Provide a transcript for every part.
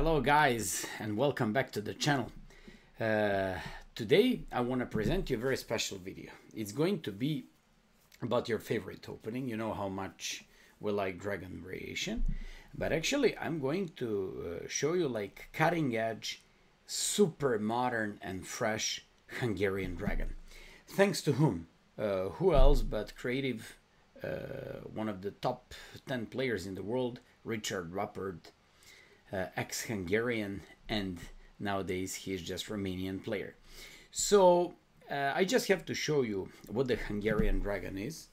Hello guys, and welcome back to the channel. Today I want to present you a very special video. It's going to be about your favorite opening. You know how much we like Dragon Variation, but actually I'm going to show you like cutting edge, super modern and fresh Hungarian Dragon. Thanks to whom? Who else but creative, one of the top 10 players in the world, Richard Ruppert, ex-Hungarian, and nowadays he's just Romanian player. So I just have to show you what the Hungarian Dragon is.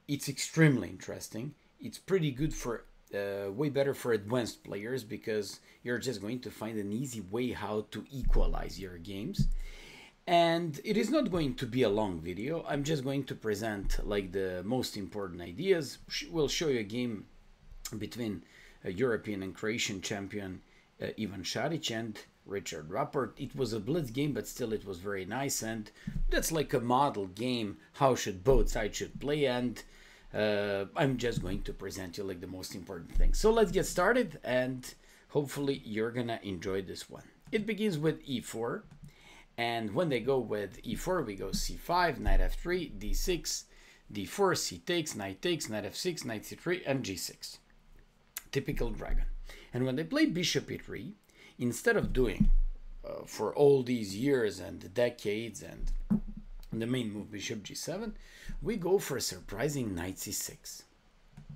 It's extremely interesting. It's pretty good for way better for advanced players, because you're just going to find an easy way how to equalize your games. And it is not going to be a long video. I'm just going to present like the most important ideas. We'll show you a game between a European and Croatian champion Ivan Šarić and Richard Ruppert. It was a blitz game, but still it was very nice, and that's like a model game how should both sides should play. And I'm just going to present you like the most important things. So let's get started, and hopefully you're gonna enjoy this one. It begins with e4, and when they go with e4, we go c5, knight f3, d6, d4, c takes, knight f6, knight c3, and g6. Typical Dragon. And when they play bishop e3, instead of doing for all these years and decades and the main move bishop g7, we go for a surprising knight c6.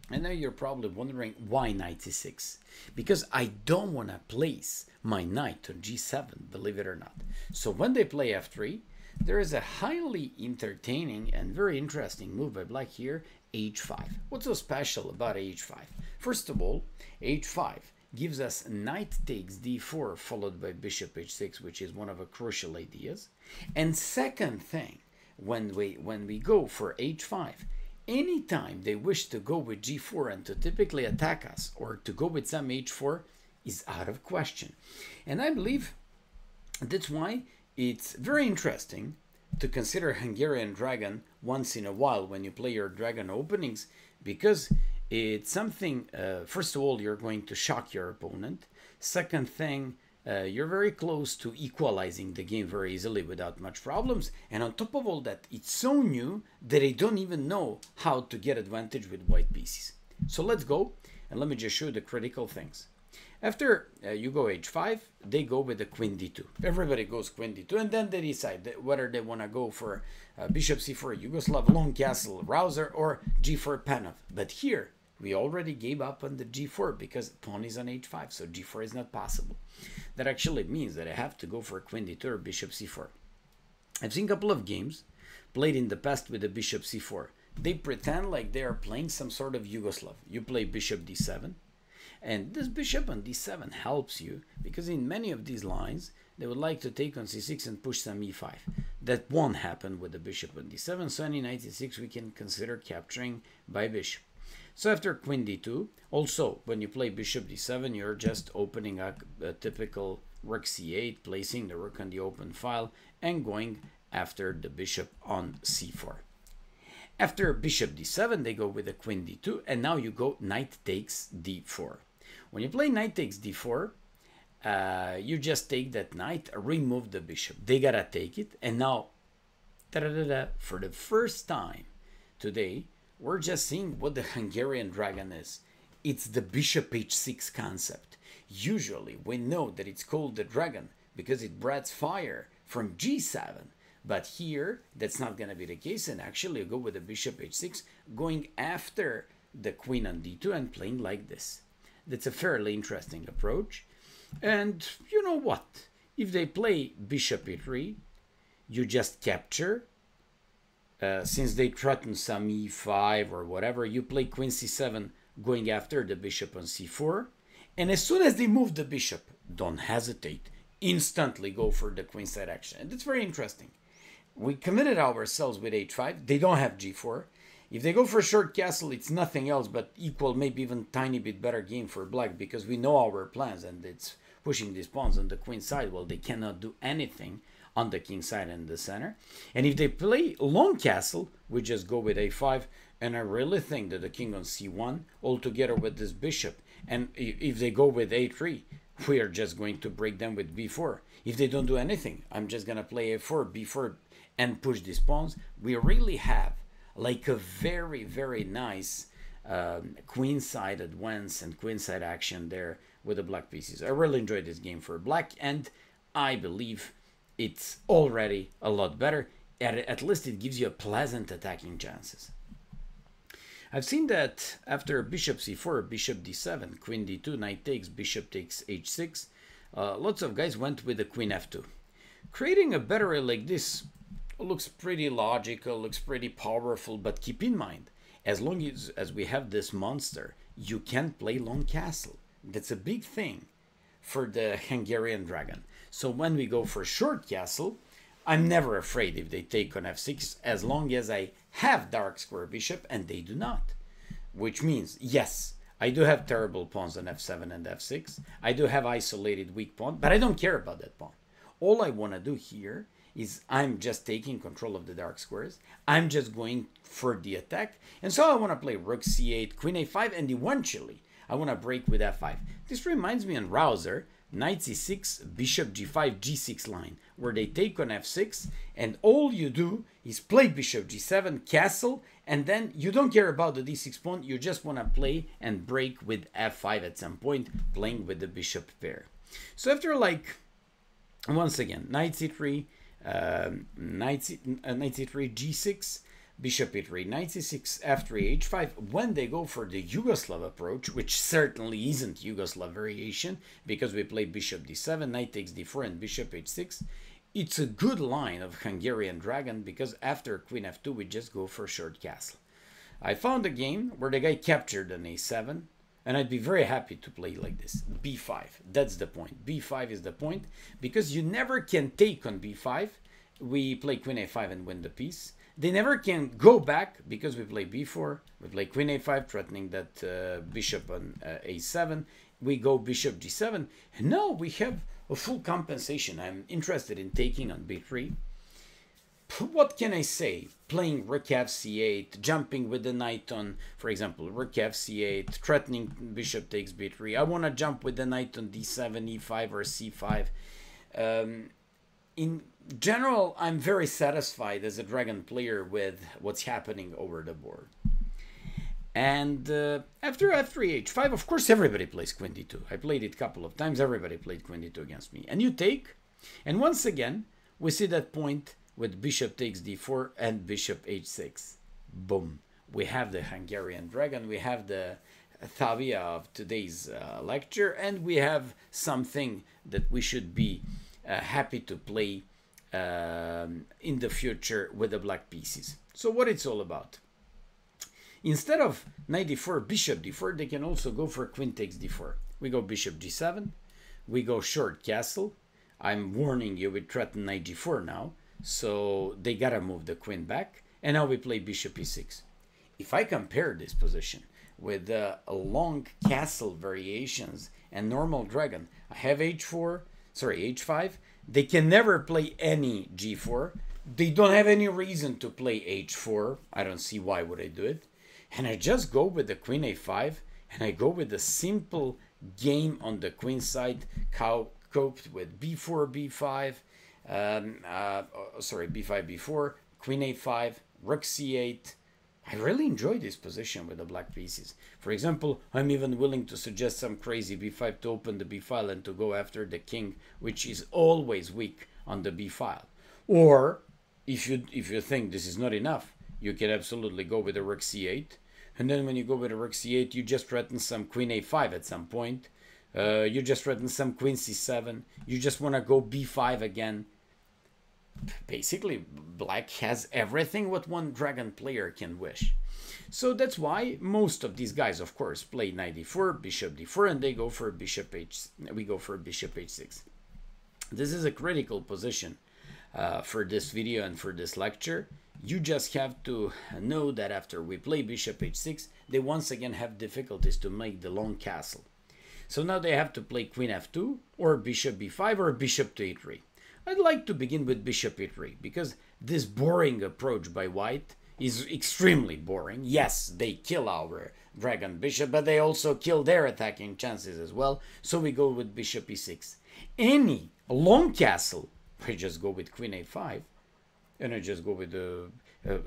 And now you're probably wondering, why knight c6? Because I don't want to place my knight on g7, believe it or not. So when they play f3, there is a highly entertaining and very interesting move by black here, h5. What's so special about h5? First of all, h5 gives us knight takes d4 followed by bishop h6, which is one of the crucial ideas. And second thing, when we go for h5, anytime they wish to go with g4 and to typically attack us, or to go with some h4, is out of question. And I believe that's why it's very interesting to consider Hungarian Dragon once in a while when you play your Dragon openings, because it's something, first of all, you're going to shock your opponent. Second thing, you're very close to equalizing the game very easily without much problems. And on top of all that, it's so new that they don't even know how to get advantage with white pieces. So let's go, and let me just show you the critical things. After you go h5, they go with the queen d2. Everybody goes queen d2, and then they decide whether they want to go for bishop c4 Yugoslav, long castle rouser, or g4 Panov. But here, we already gave up on the g4 because pawn is on h5, so g4 is not possible. That actually means that I have to go for queen d2 or bishop c4. I've seen a couple of games played in the past with the bishop c4. They pretend like they are playing some sort of Yugoslav. You play bishop d7. And this bishop on d7 helps you, because in many of these lines, they would like to take on c6 and push some e5. That won't happen with the bishop on d7, so any knight e6 we can consider capturing by bishop. So after queen d2, also when you play bishop d7, you're just opening up a typical rook c8, placing the rook on the open file, and going after the bishop on c4. After bishop d7, they go with a queen d2, and now you go knight takes d4. When you play knight takes d4, you just take that knight, remove the bishop. They gotta take it, and now, for the first time today, we're just seeing what the Hungarian Dragon is. It's the bishop h6 concept. Usually, we know that it's called the Dragon because it breathes fire from g7. But here, that's not going to be the case, and actually you go with the bishop h6, going after the queen on d2 and playing like this. That's a fairly interesting approach. And you know what? If they play bishop e3, you just capture. Since they threaten some e5 or whatever, you play queen c7, going after the bishop on c4. And as soon as they move the bishop, don't hesitate. Instantly go for the queenside action. And that's very interesting. We committed ourselves with h5. They don't have g4. If they go for a short castle, it's nothing else but equal, maybe even tiny bit better game for black, because we know our plans, and it's pushing these pawns on the queen side. Well, they cannot do anything on the king side and the center. And if they play long castle, we just go with a5. And I really think that the king on c1, all together with this bishop, and if they go with a3, we are just going to break them with b4. If they don't do anything, I'm just going to play a4, b4, and push these pawns. We really have like a very, very nice queenside advance and queenside action there with the black pieces. I really enjoyed this game for black, and I believe it's already a lot better. At least it gives you a pleasant attacking chances. I've seen that after bishop c4, bishop d7, queen d2, knight takes, bishop takes h6, lots of guys went with the queen f2. Creating a battery like this looks pretty logical, looks pretty powerful, but keep in mind, as long as we have this monster, you can't play long castle. That's a big thing for the Hungarian dragon. So when we go for short castle, I'm never afraid if they take on f6, as long as I have dark square bishop and they do not. Which means, yes, I do have terrible pawns on f7 and f6. I do have isolated weak pawn, but I don't care about that pawn. All I want to do here is I'm just taking control of the dark squares. I'm just going for the attack. And so I want to play rook c8, queen a5, and eventually I want to break with f5. This reminds me on Rouser, knight c6, bishop g5, g6 line, where they take on f6, and all you do is play bishop g7, castle, and then you don't care about the d6 pawn, you just want to play and break with f5 at some point, playing with the bishop pair. So after, like, once again, knight c3, knight c3, g6, bishop e3, knight c6, f3, h5. When they go for the Yugoslav approach, which certainly isn't Yugoslav variation, because we play bishop d7, knight takes d4, and bishop h6, it's a good line of Hungarian dragon, because after queen f2, we just go for short castle. I found a game where the guy captured an a7, and I'd be very happy to play like this. b5, that's the point. b5 is the point, because you never can take on b5. We play queen a5 and win the piece. They never can go back, because we play b4, we play queen a5, threatening that bishop on a7. We go bishop g7, and now we have a full compensation. I'm interested in taking on b3. What can I say? Playing rook f8, jumping with the knight on, for example, rook f8, threatening bishop takes b3. I want to jump with the knight on d7, e5, or c5. In general, I'm very satisfied as a dragon player with what's happening over the board. And after f3, h5, of course, everybody plays queen d2. I played it a couple of times. Everybody played queen d2 against me. And you take, and once again, we see that point with bishop takes d4 and bishop h6. Boom. We have the Hungarian dragon. We have the Thavia of today's lecture. And we have something that we should be happy to play in the future with the black pieces. So what it's all about. Instead of knight d4, bishop d4, they can also go for queen takes d4. We go bishop g7. We go short castle. I'm warning you, we threaten knight g4 now. So they gotta move the queen back. And now we play bishop e6. If I compare this position with long castle variations and normal dragon, I have h5. They can never play any g4. They don't have any reason to play h4. I don't see why would I do it. And I just go with the queen a5, and I go with the simple game on the queen side, coped with b4, b5, b5, b4, queen a5, rook c8. I really enjoy this position with the black pieces. For example, I'm even willing to suggest some crazy b5 to open the b file and to go after the king, which is always weak on the b file. Or if you think this is not enough, you can absolutely go with a rook c8. And then when you go with a rook c8, you just threaten some queen a5 at some point. You just threaten some queen c7. You just want to go b5 again. Basically, black has everything what one dragon player can wish. So that's why most of these guys, of course, play knight d4, bishop d4, and they go for bishop we go for bishop h6. This is a critical position for this video and for this lecture. You just have to know that after we play bishop h6, they once again have difficulties to make the long castle. So now they have to play queen f2, or bishop b5, or bishop to e3. I'd like to begin with bishop e3, because this boring approach by white is extremely boring. Yes, they kill our dragon bishop, but they also kill their attacking chances as well. So we go with bishop e6. Any long castle, I just go with queen a5, and I just go with the.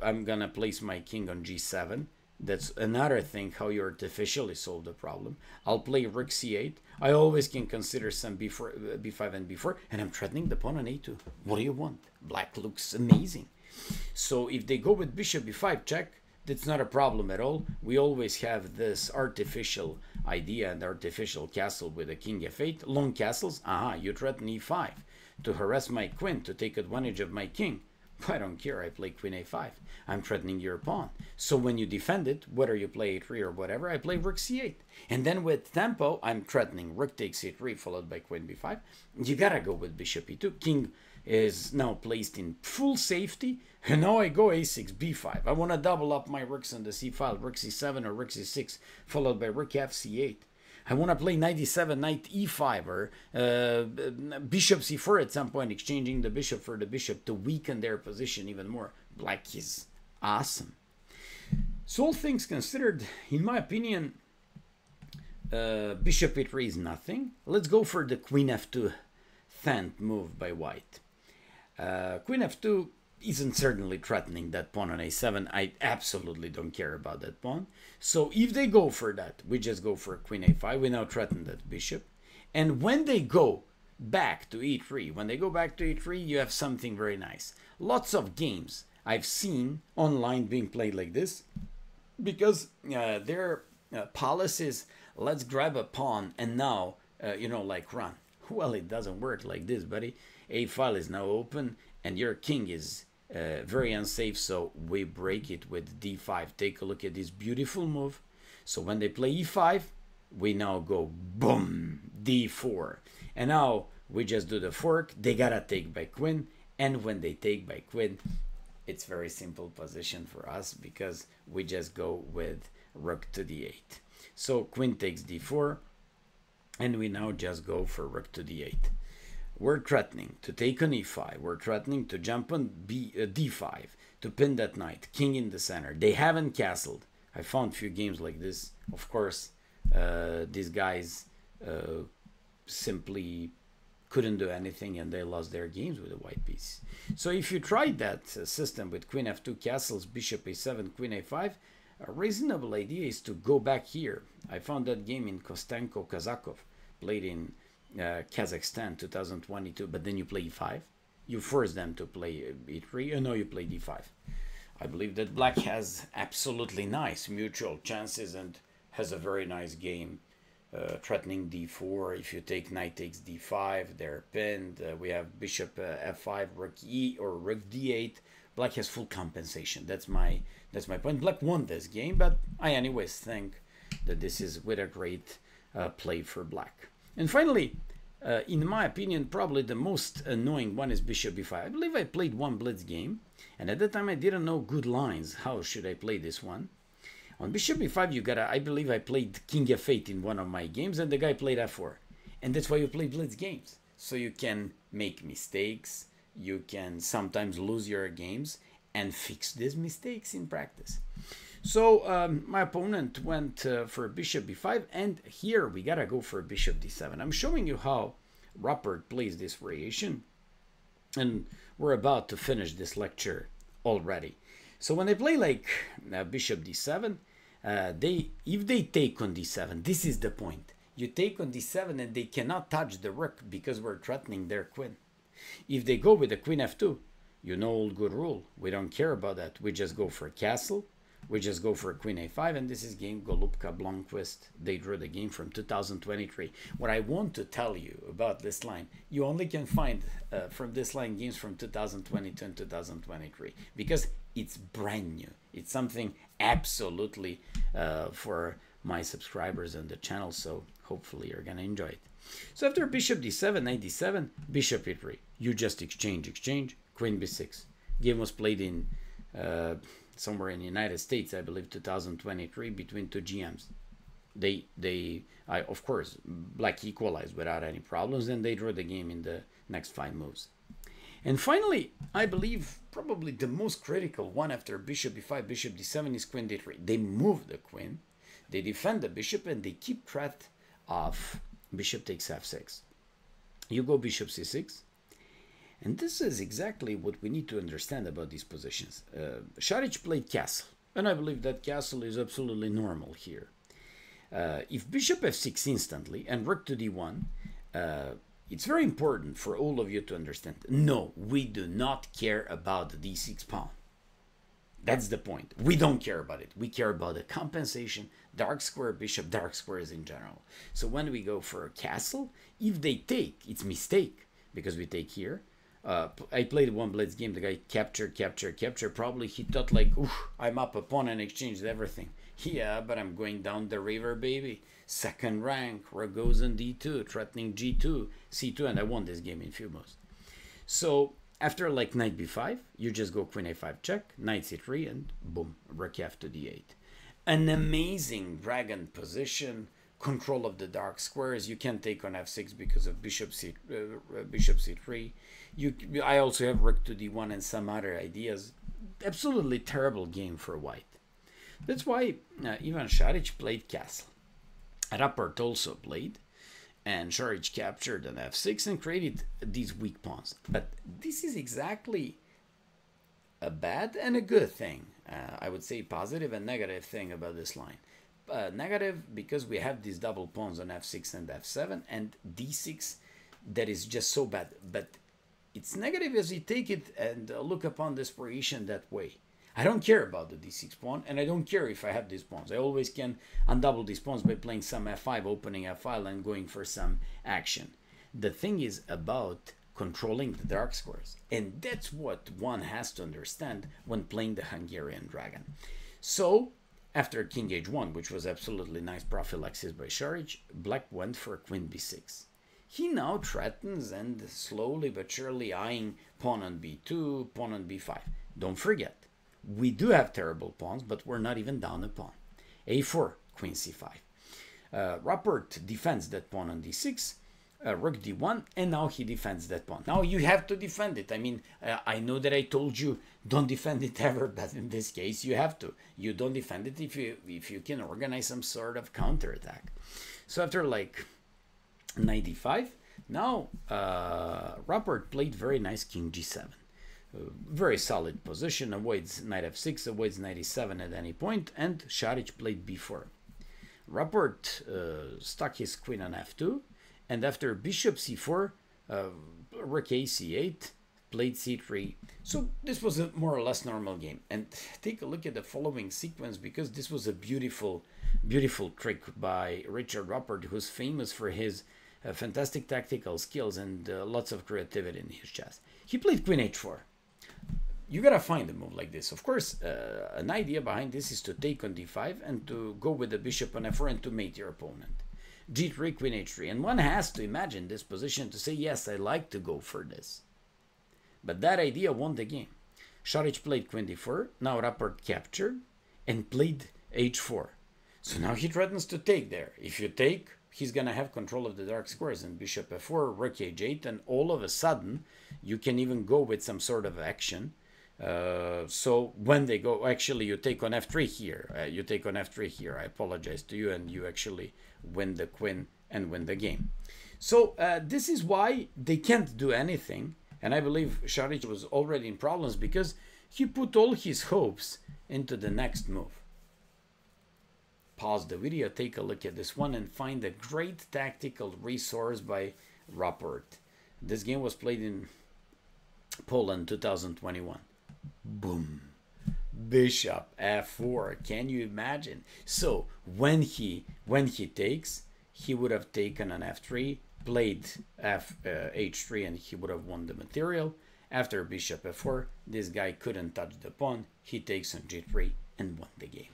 I'm gonna place my king on g7. That's another thing how you artificially solve the problem. I'll play rook c8. I always can consider some b4, b5 and b4, and I'm threatening the pawn on a2. What do you want? Black looks amazing. So if they go with bishop b5 check, that's not a problem at all. We always have this artificial idea and artificial castle with a king f8. Long castles, you threaten e5 to harass my queen, to take advantage of my king. I don't care, I play queen a5. I'm threatening your pawn. So when you defend it, whether you play a3 or whatever, I play rook c8. And then with tempo, I'm threatening rook takes a3 followed by queen b5. You gotta go with bishop e2. King is now placed in full safety. And now I go a6, b5. I want to double up my rooks on the c file, rook c7 or rook c6, followed by rook f c8. I want to play knight e7, knight e5, or bishop c4 at some point, exchanging the bishop for the bishop to weaken their position even more. Black is awesome. So all things considered, in my opinion, bishop e3 is nothing. Let's go for the queen f2 fend move by white. Queen f2 isn't certainly threatening that pawn on a7. I absolutely don't care about that pawn. So if they go for that, we just go for queen a5. We now threaten that bishop. And when they go back to e3, you have something very nice. Lots of games I've seen online being played like this, because their policy is, let's grab a pawn and now, like run. Well, it doesn't work like this, buddy. A file is now open and your king is very unsafe, so we break it with d5. Take a look at this beautiful move. So when they play e5, we now go boom, d4. And now we just do the fork. They gotta take by queen, and when they take by queen, it's very simple position for us because we just go with rook to d8. So queen takes d4, and we now just go for rook to d8. We're threatening to take on e5. We're threatening to jump on d5 to pin that knight. King in the center. They haven't castled. I found a few games like this. Of course, these guys simply couldn't do anything and they lost their games with the white piece. So if you tried that system with queen f2 castles, bishop a7, queen a5, a reasonable idea is to go back here. I found that game in Kostenko Kazakov, played in Kazakhstan 2022, but then you play e5. You force them to play e3, and now you play d5. I believe that black has absolutely nice mutual chances and has a very nice game. Threatening d4. If you take knight takes d5, they're pinned. We have bishop f5, rook e or rook d8. Black has full compensation. That's my point. Black won this game, but I anyways think that this is with a great play for black. And finally, in my opinion, probably the most annoying one is bishop b5. I believe I played one blitz game, and at that time I didn't know good lines. How should I play this one? On bishop b5, you gotta, I believe I played king f8 in one of my games, and the guy played f4. And that's why you play blitz games. So you can make mistakes, you can sometimes lose your games, and fix these mistakes in practice. So my opponent went for bishop b5, and here we gotta go for bishop d7. I'm showing you how Rupert plays this variation, and we're about to finish this lecture already. So when they play like bishop d7, if they take on d7, this is the point. You take on d7 and they cannot touch the rook because we're threatening their queen. If they go with the queen f2, you know old good rule. We don't care about that. We just go for a castle. We just go for queen a5, and this is game Golubka Blomqvist. They drew the game from 2023. What I want to tell you about this line, you only can find from this line games from 2022 and 2023 because it's brand new. It's something absolutely for my subscribers on the channel, so hopefully you're gonna enjoy it. So after bishop d7, knight d7, bishop e3, you just exchange, queen b6. Game was played in somewhere in the United States, I believe 2023, between two GMs. Of course, black equalized without any problems, and they drew the game in the next 5 moves. And finally, I believe probably the most critical one after bishop b5, bishop d7 is queen d3. They move the queen. They defend the bishop and they keep threat of bishop takes f6. You go bishop c6. And this is exactly what we need to understand about these positions. Šarić played castle, and I believe that castle is absolutely normal here. If bishop f6 instantly and rook to d1, it's very important for all of you to understand. No, we do not care about the d6 pawn. That's the point. We don't care about it. We care about the compensation, dark square bishop, dark squares in general. So when we go for a castle, if they take, it's mistake, because we take here. I played one blitz game, the guy captured. Probably he thought like, ooh, I'm up a pawn and exchanged everything. Yeah, but I'm going down the river, baby. Second rank, rook goes on d2, threatening g2, c2, and I won this game in few moves. So after like knight b5, you just go queen a5 check, knight c3, and boom, rook f to d8. An amazing dragon position, control of the dark squares. You can't take on f6 because of bishop c3. I also have rook to d1 and some other ideas. Absolutely terrible game for white. That's why Ivan Šarić played castle. Rapport also played, and Šarić captured an f6 and created these weak pawns. But this is exactly a bad and a good thing. I would say positive and negative thing about this line. Negative because we have these double pawns on f6 and f7 and d6 that is just so bad. But it's negative as you take it and look upon desperation that way. I don't care about the d6 pawn, and I don't care if I have these pawns. I always can undouble these pawns by playing some f5, opening f5, and going for some action. The thing is about controlling the dark squares, and that's what one has to understand when playing the Hungarian dragon. So after king h1, which was absolutely nice prophylaxis by Šarić, black went for queen b6. He now threatens and slowly but surely eyeing pawn on b2, pawn on b5. Don't forget, we do have terrible pawns, but we're not even down a pawn. a4, queen c5. Rapport defends that pawn on d6, rook d1, and now he defends that pawn. Now you have to defend it. I mean, I know that I told you don't defend it ever, but in this case you have to. You don't defend it if you can organize some sort of counterattack. So after like knight d5, now Rapport played very nice king g7. Very solid position, avoids knight f6, avoids knight e7 at any point, and Šarić played b4. Rapport stuck his queen on f2, and after bishop c4, rook a c8, played c3. So this was a more or less normal game. And take a look at the following sequence, because this was a beautiful, beautiful trick by Richard Rapport, who's famous for his fantastic tactical skills and lots of creativity in his chess. He played queen h4. You gotta find a move like this. Of course, an idea behind this is to take on d5 and to go with the bishop on f4 and to mate your opponent. g3, queen h3. And one has to imagine this position to say, yes, I like to go for this. But that idea won the game. Šarić played queen d4. Now Rapport captured and played h4. So now he threatens to take there. If you take, he's gonna have control of the dark squares, and bishop f4, rook h8, and all of a sudden you can even go with some sort of action. So when they go, actually you take on f3 here, I apologize to you, and you actually win the queen and win the game. So this is why they can't do anything, and I believe Šarić was already in problems because he put all his hopes into the next move. Pause the video, take a look at this one, and find a great tactical resource by Rapport. This game was played in Poland 2021. Boom. Bishop f4. Can you imagine? So when he takes, he would have taken an f3, played h3, and he would have won the material. After bishop f4, this guy couldn't touch the pawn. He takes on g3 and won the game.